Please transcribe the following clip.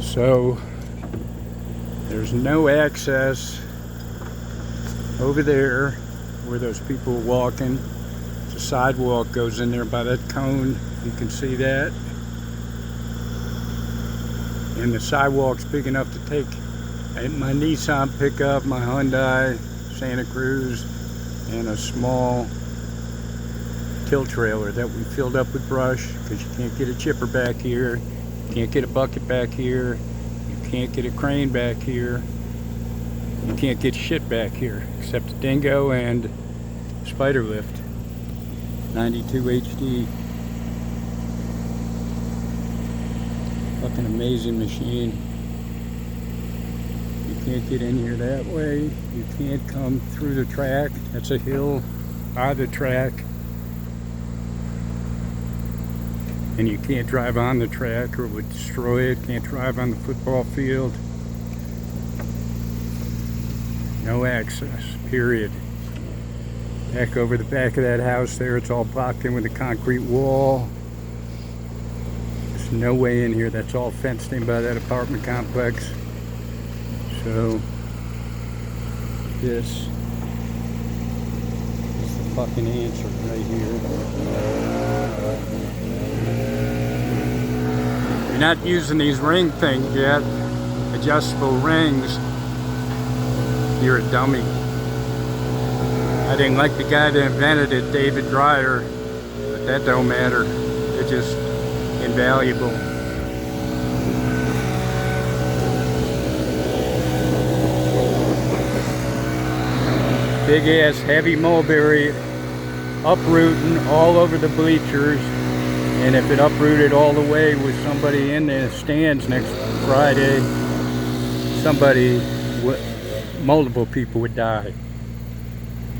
So there's no access over there where those people are walking. The sidewalk goes in there by that cone. You can see that. And the sidewalk's big enough to take my Nissan pickup, my Hyundai, Santa Cruz, and a small tilt trailer that we filled up with brush, because you can't get a chipper back here, you can't get a bucket back here, you can't get a crane back here, you can't get shit back here except the dingo and spider lift 92 HD. Fucking amazing machine. You can't get in here that way. You can't come through the track. That's a hill by the track. And you can't drive on the track or it would destroy it. Can't drive on the football field. No access, period. Back over the back of that house there, it's all blocked in with a concrete wall. There's no way in here. That's all fenced in by that apartment complex. So this is the fucking answer right here. You're not using these ring things yet, adjustable rings, you're a dummy. I didn't like the guy that invented it, David Dreyer, but that don't matter. They're just invaluable. Big ass heavy mulberry uprooting all over the bleachers, and if it uprooted all the way with somebody in the stands next Friday, multiple people would die.